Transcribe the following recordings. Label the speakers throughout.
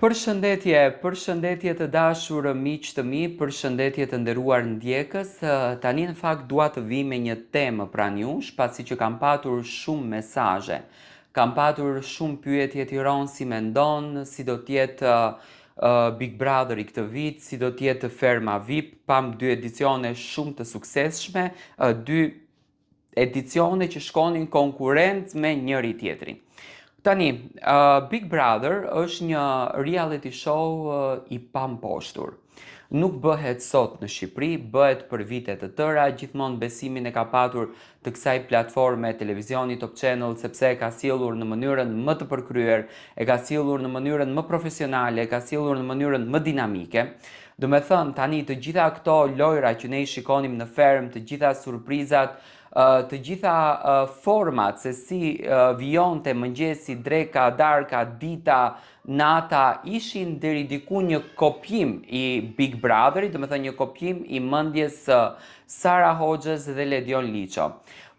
Speaker 1: Përshëndetje të dashur miq të mi, përshëndetje të nderuar ndjekës. Tani në fakt dua të vi me një temë pranë jush, pasi që kam patur shumë mesazhe. Kam patur shumë pyetje të ronë si mendon, si do t'jetë Big Brother i këtë vit, si do t'jetë Ferma VIP. Pam dy edicione shumë të suksesshme, dy edicione që shkonin konkurrent me njëri tjetrin. Tani, Big Brother është një reality show i pamposhtur. Nuk bëhet sot në Shqipëri, bëhet për vite të tëra, gjithmonë besimin e ka patur të kësaj platforme televizioni Top Channel, sepse e ka sjellur në mënyrën më të përkryer, e ka sjellur në mënyrën më profesionale, e ka sjellur në mënyrën më dinamike. Do me thënë, tani të gjitha këto lojra që ne i shikonim në Ferm, të gjitha surprizat, të gjitha format se si vijonte mëngjesi, dreka, darka, dita, nata, ishin deri diku një kopjim i Big Brotherit, do me thënë një kopjim i mendjes Sara Hoxhës dhe Ledion Liço.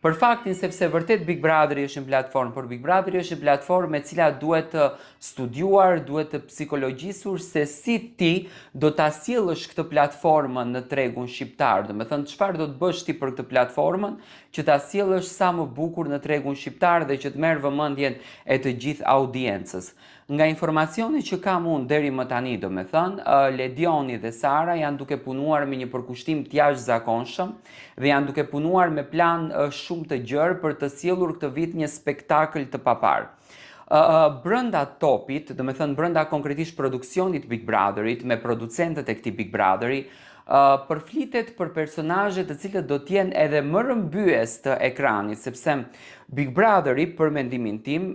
Speaker 1: Për faktin sepse vërtet Big Brotheri është një platformë, por Big Brotheri është një platformë e cila duhet të studiuar, duhet të psikologjisur se si ti do ta sjellësh këtë platformën në tregun shqiptar. Do me thënë çfarë do të bësh ti për këtë platformën që ta sjellësh sa më bukur në tregun shqiptar dhe që të merr vëmendjen e të gjithë audiencës. Nga informacioni që kam unë deri më tani, do me thënë, Ledioni dhe Sara janë duke punuar me një përkushtim të jashtëzakonshëm dhe janë duke punuar me plan shumë të gjerë për të sjellur këtë vit një spektakël të papar. Brenda topit, do me thënë brenda konkretisht produksionit Big Brotherit, me producentët e këtij Big Brotheri, përflitet për personazhe të cilët do t'jenë edhe më rrëmbyes të ekranit, sepse Big Brotheri, për mendimin tim,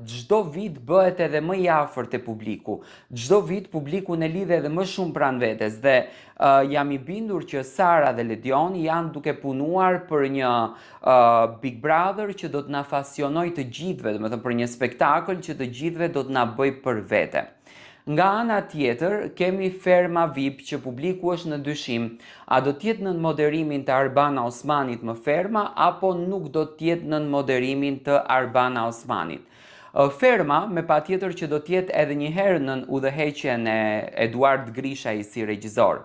Speaker 1: çdo vit bëhet edhe më i afërt te publiku. Çdo vit publiku e lidh edhe më shumë pranë vetes dhe jam i bindur që Sara dhe Ledioni janë duke punuar për një Big Brother që do të na fasionojë të gjithëve, domethënë për një spektakël që të gjithëve do të na bëjë për vete. Nga ana tjetër, kemi Ferma VIP që publiku është në dyshim, a do t'jetë nën moderimin të Arbana Osmanit më Ferma, apo nuk do t'jetë nën moderimin të Arbana Osmanit. Ferma, me patjetër që do t'jetë edhe një herë nën udhëheqjen e Eduard Grishaj si regjisor.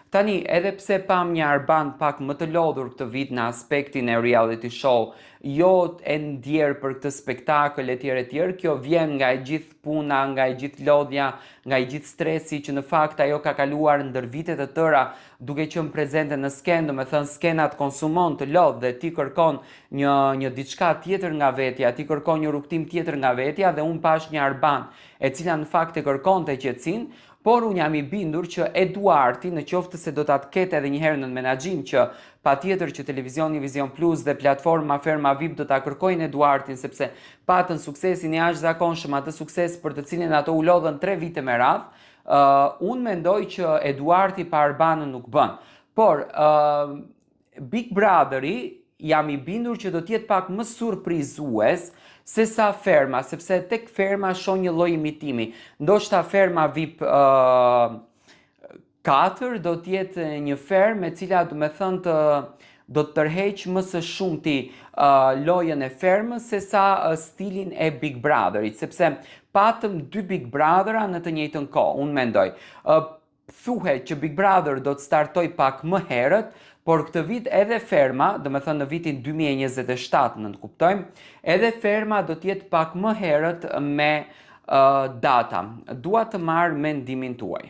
Speaker 1: Tani, edhe pse pam një Arban pak më të lodhur këtë vit në aspektin e reality show, jo e ndjerë për këtë spektakël e tjerë, kjo vjen nga e gjithë puna, nga e gjithë lodhja, nga e gjithë stresi që në fakt ajo ka kaluar ndër vitet të tëra duke qenë prezente në skenë, do me thënë skenat konsumon të lodh dhe ti kërkon një diçka tjetër nga vetja, ti kërkon një rrugtim tjetër nga vetja dhe unë pash një Arban e cila në fakt e kërkon të qetësinë. Por unë jam i bindur që Eduardi, në qoftë se do ta ketë edhe një herë në menaxhim që patjetër që televizioni Vision Plus dhe platforma Ferma VIP do ta kërkojnë Eduardin sepse patën suksesin e jashtëzakonshëm, atë sukses për të cilin ato u lodhën 3 vite me radhë, unë mendoj që Eduardi pa Arbanën nuk bën. Por Big Brotheri jam i bindur që do t'jetë pak më surprizues se sa Ferma, sepse tek Ferma shoh një lloj imitimi. Ndoshta Ferma VIP 4 do t'jetë një fermë e cila do me thënë do të tërheq më së shumti lojën e Fermës se sa stilin e Big Brotherit, sepse patëm dy Big Brothera në të njëjtën kohë, unë mendoj. Thuhet që Big Brother do të startoj pak më herët, por këtë vit edhe Ferma, do me thënë në vitin 2027 në të kuptojmë, edhe Ferma do t'jetë pak më herët me data. Dua të marrë mendimin tuaj.